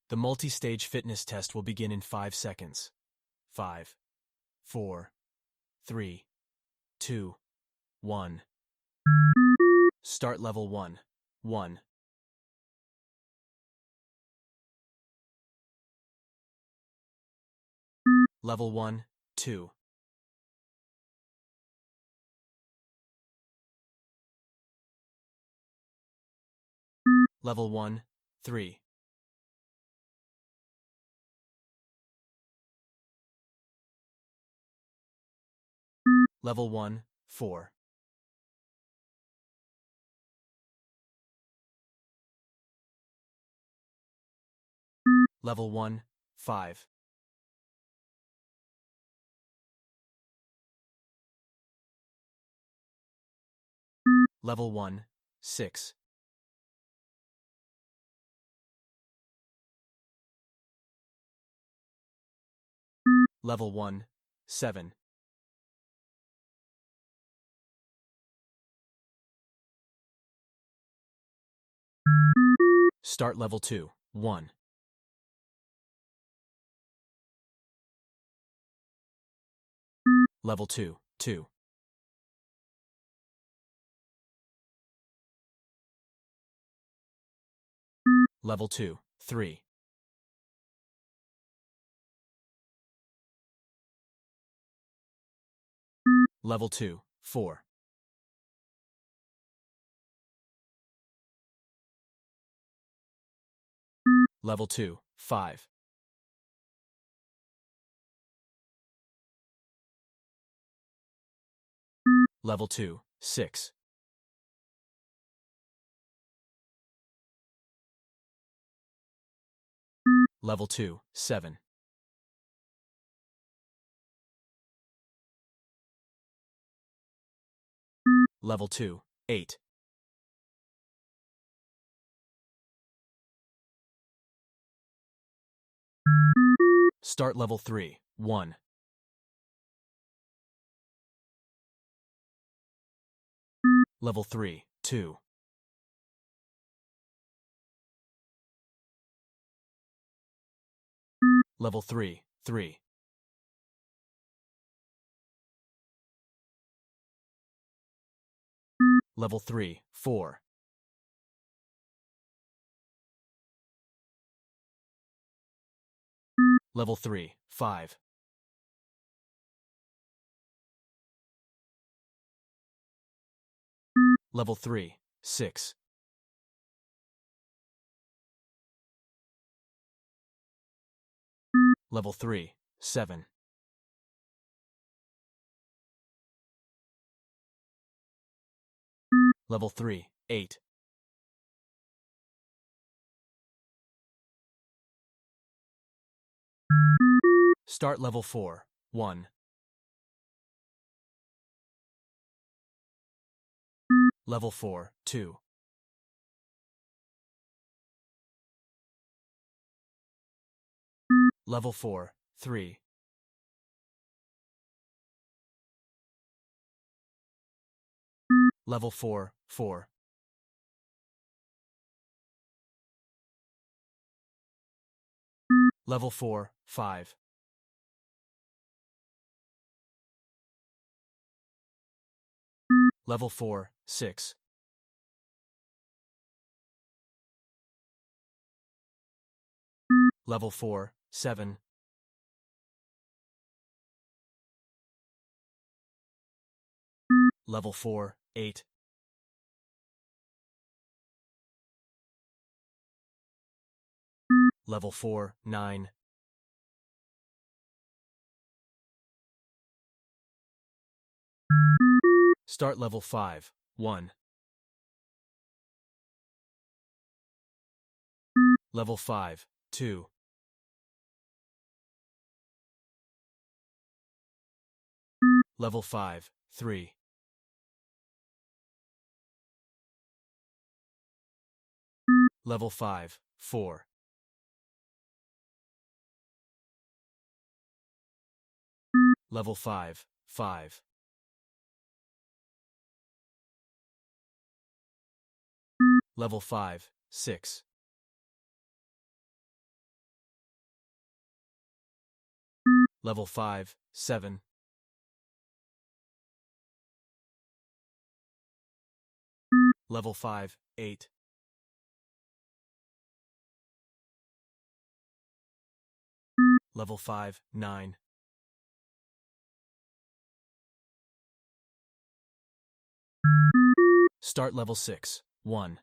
The multi-stage fitness test will begin in 5 seconds. 5, 4, 3, 2, 1. Start level 1. 1. Level 1, 2. Level 1, 3. Level 1, 4. Level 1, 5. Level 1, 6. Level 1, 7. Start level 2, 1. Level 2, 2. Level 2, 3. Level 2, 4. Level 2, 5. Level 2, 6. Level 2, 7. Level 2, 8. Start level 3, 1. Level 3, 2. Level 3, 3. Level 3, 4. Level 3, 5. Level 3, 6. Level 3, 7. Level 3, 8. Start level 4, 1. Level 4, 2. Level 4, 3. Level 4, 4. Level 4, 5. Level 4, 6. Level 4, 7. Level 4, 8. Level 4, 9. Start level 5, 1. Level 5, 2. Level 5, 3. Level 5, 4. Level 5, 5. Level 5, 6. Level 5, 7. Level 5, 8. Level 5, 9. Start level 6, 1.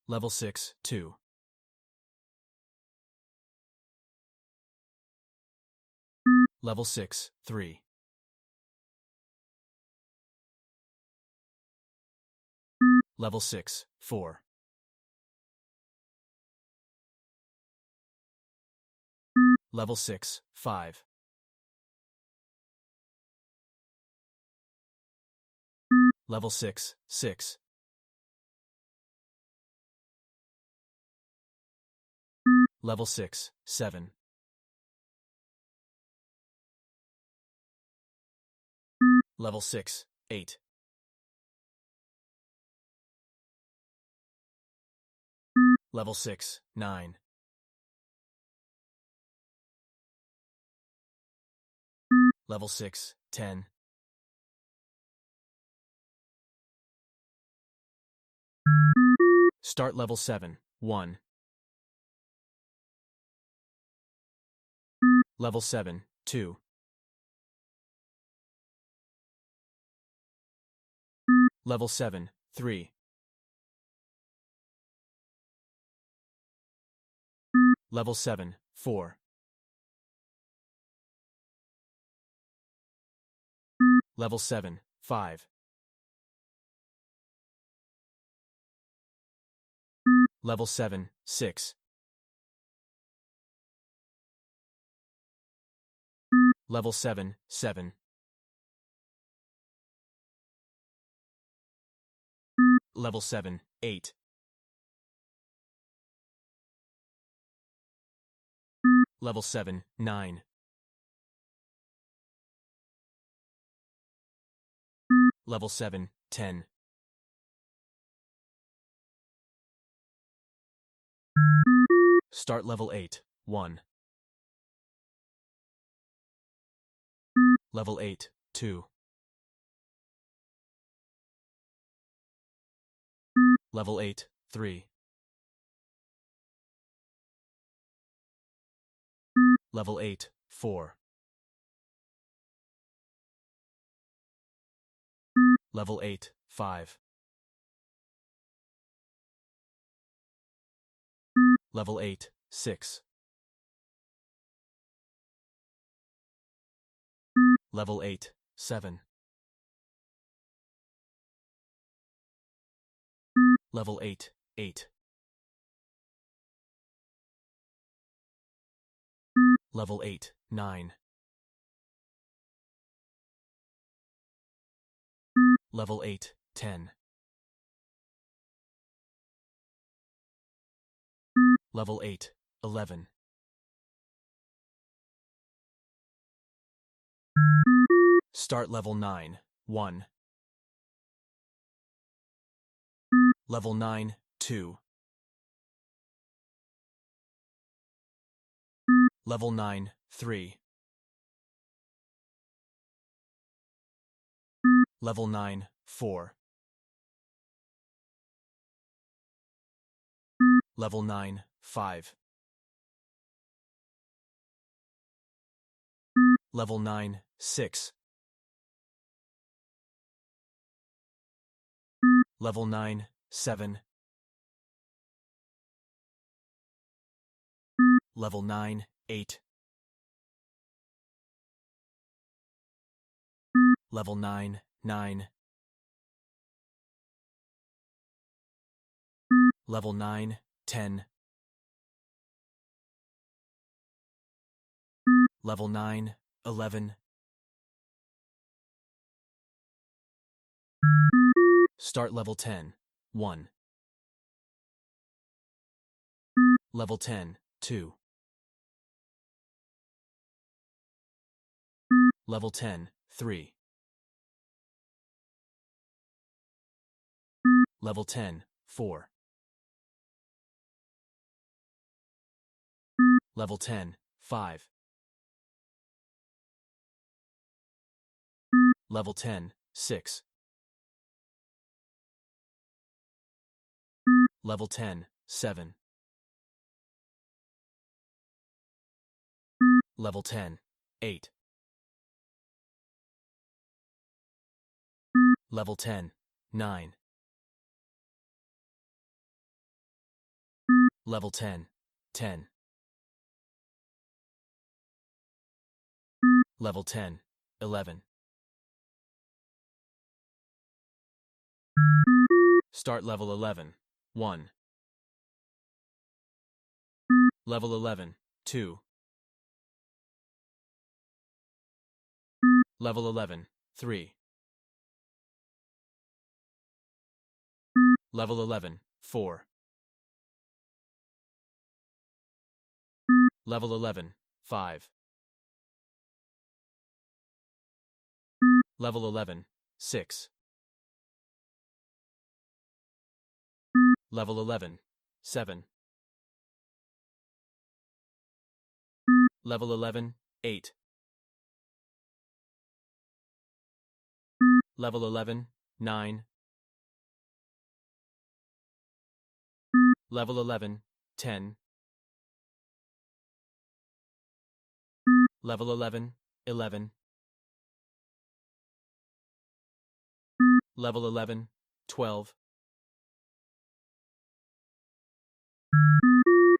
Level 6, 2. Level 6, 3. Level 6, 4. Level 6, 5. Level 6, 6. Level 6, 7. Level 6, 8. Level 6, 9. Level 6, 10. Start level 7, 1. Level 7, 2. Level 7, 3. Level 7, 4. Level 7, 5. Level 7, 6. Level 7, 7. Level 7, 8. Level 7, 9. Level 7, 10. Start level 8, 1. Level 8, 2. Level 8, 3. Level 8, 4. Level 8, 5. Level 8, 6. Level 8, 7. Level 8, 8. Level 8, 9. Level 8, 10. Level 8, 11. Start level 9, 1. Level 9, 2. Level 9, 3. Level 9, 4. Level 9, 5. Level 9, 6. Level 9, 7. Level 9, 8. Level 9, 9. Level 9, 10. Level 9, 11. Start level 10, 1. Level 10, 2. Level 10, 3. Level 10, 4. Level 10, 5. Level 10, 6. Level 10, 7. Level 10, 8. Level 10, 9. Level 10, 10. Level 10, 11. Start level 11, 1. Level 11, 2. Level 11, 3. Level 11, 4. Level 11, 5. Level 11, 6. Level 11, 7. Level 11, 8. Level 11, 9. Level 11, 10. Level 11, 11. Level 11, 12.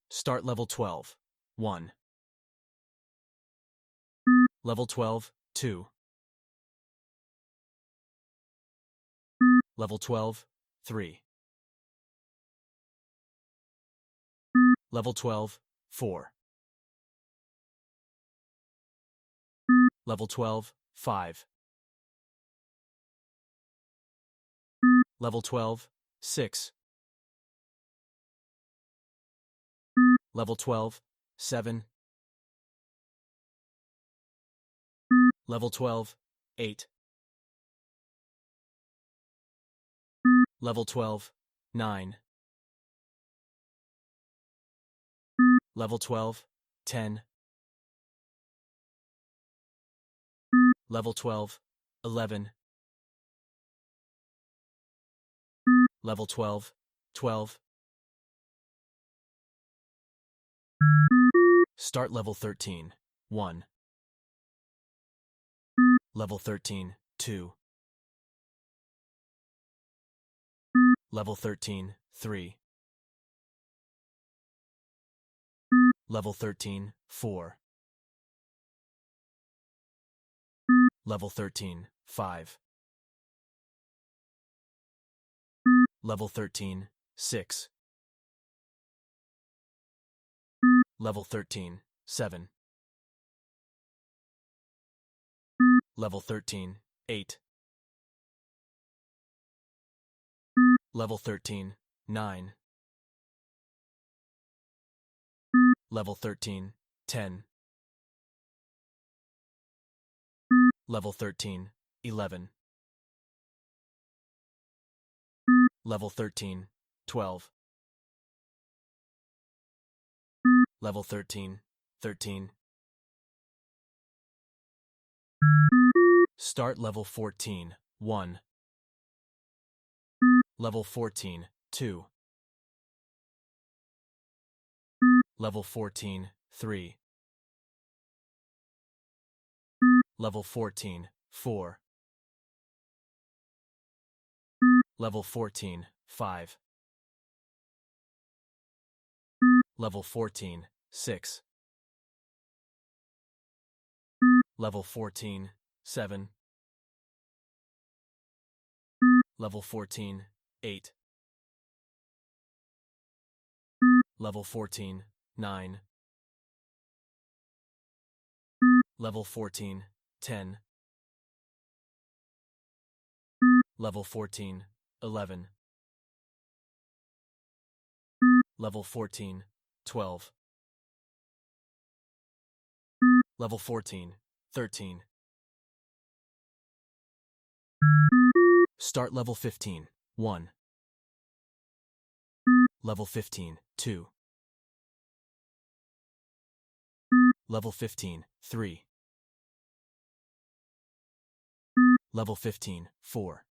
Start level 12, 1. Level 12, 2. Level 12, 3. Level 12, 4. Level 12, 5. Level 12, 6. Level 12, 7. Level 12, 8. Level 12, 9. Level 12, 10. Level 12, 11. Level 12, 12. Start level 13, 1. Level 13, 2. Level 13, 3. Level 13, 4. Level 13, 5. Level 13, 6. Level 13, 7. Level 13, 8. Level 13, 9. Level 13, 10. Level 13, 11. Level 13, 12. Level 13, 13. Start level 14, 1. Level 14, 2. Level 14, 3. Level 14, 4. Level 14, 5. Level 14, 6. Level 14, 7. Level 14, 8. Level 14, 9. Level 14, 10. Level 14, 11. Level 14, 12. Level 14, 13. Start level 15, 1. Level 15, 2. Level 15, 3. Level 15, 4.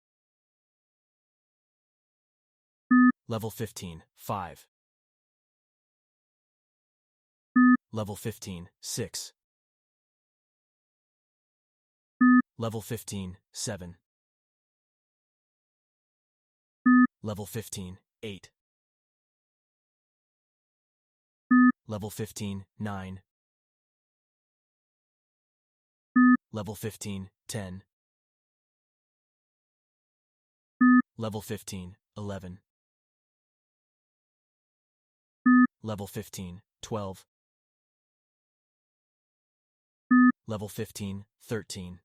Level 15, 5. Level 15, 6. Level 15, 7. Level 15, 8. Level 15, 9. Level 15, 10. Level 15, 11. Level 15, 12. Level 15, 13.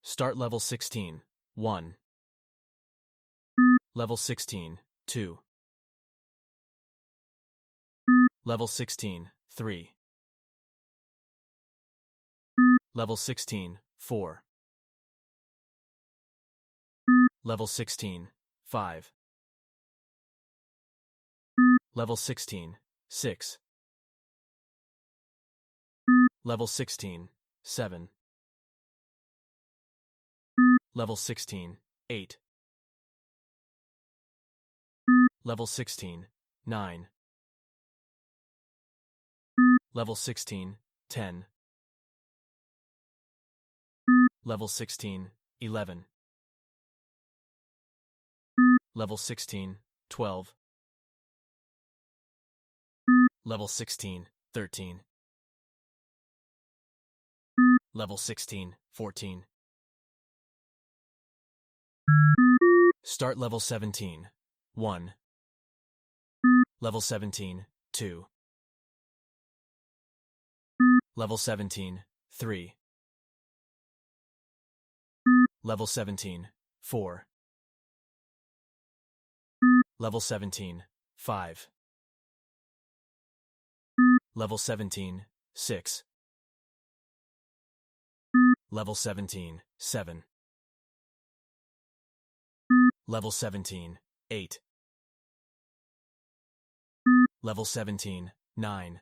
Start level 16, 1. Level 16, 2. Level 16, 3. Level 16, 4. Level 16, 5. Level 16, 6. Level 16, 7. Level 16, 8. Level 16, 9. Level 16, 10. Level 16, 11. Level 16, 12. Level 16, 13. Level 16, 14. Start level 17, 1. Level 17, 2. Level 17, 3. Level 17, 4. Level 17, 5. Level 17, 6. Level 17, 7. Level 17, 8. Level 17, 9.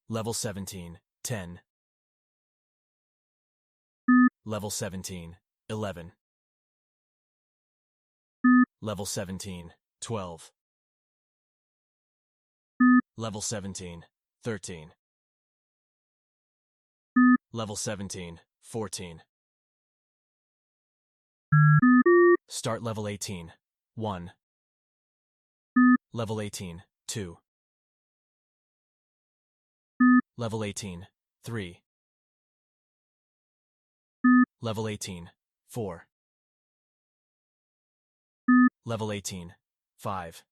Level 17, 10. Level 17, 11. Level 17, 12. Level 17, 13. Level 17, 14. Start level 18, 1. Level 18, 2. Level 18, 3. Level 18, 4. Level 18, 5.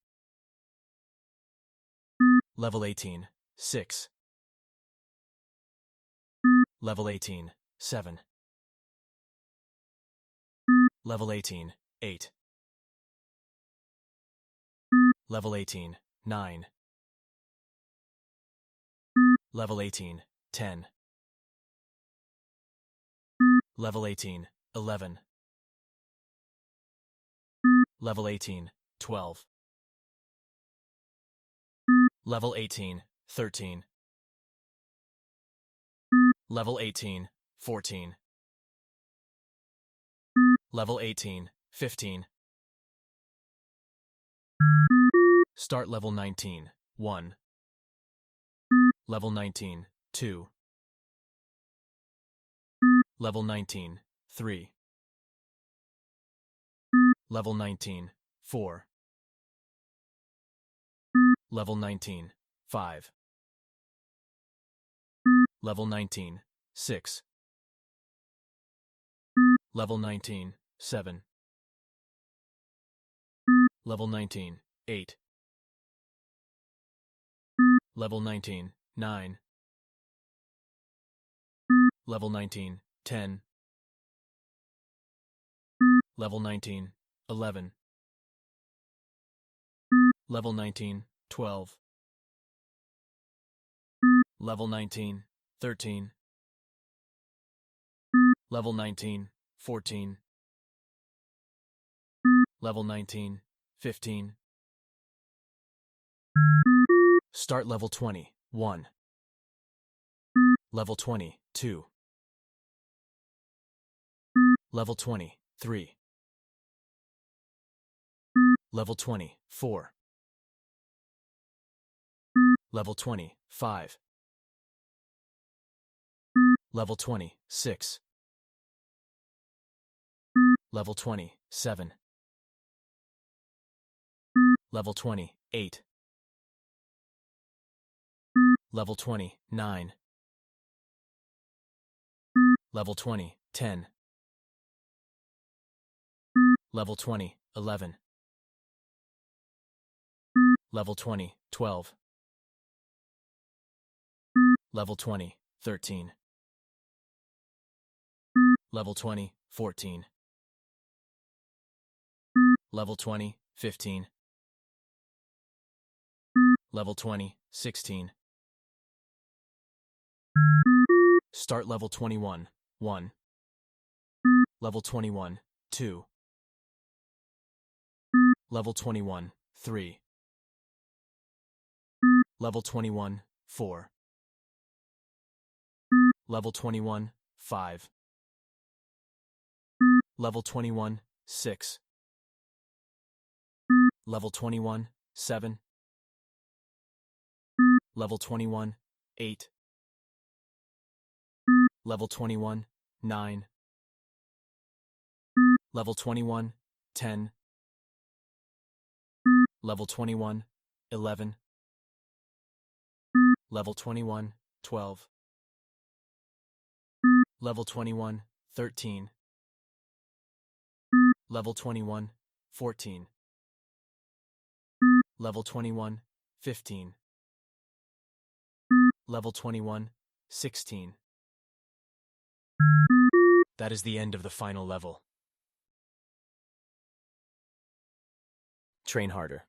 Level 18, 6. Level 18, 7. Level 18, 8. Level 18, 9. Level 18, 10. Level 18, 11. Level 18, 12. Level 18, 13. Level 18, 14. Level 18, 15. Start level 19, 1. Level 19, 2. Level 19, 3. Level 19, 4. Level 19, 5. Level 19, 6. Level 19, 7. Level 19, 8. Level 19, 9. Level 19, 10. Level 19, 11. Level 19, 12. Level 19, 13. Level 19, 14. Level 19, 15. Start level 20, 1. Level 20, 2. Level 20, 3. Level 20, 4. Level 20, 5. Level 20, 6. Level 20, 7. Level 20, 8. Level 20, 9. Level 20, 10. Level 20, 11. Level 20, 12. Level 20, 13. Level 20, 14. Level 20, 15. Level 20, 16. Start level 21, 1. Level 21, 2. Level 21, 3. Level 21, 4. Level 21, 5. Level 21, 6. Level 21, 7. Level 21, 8. Level 21, 9. Level 21, 10. Level 21, 11. Level 21, 12. Level 21, 13. Level 21, 14. Level 21, 15. Level 21, 16. That is the end of the final level. Train harder.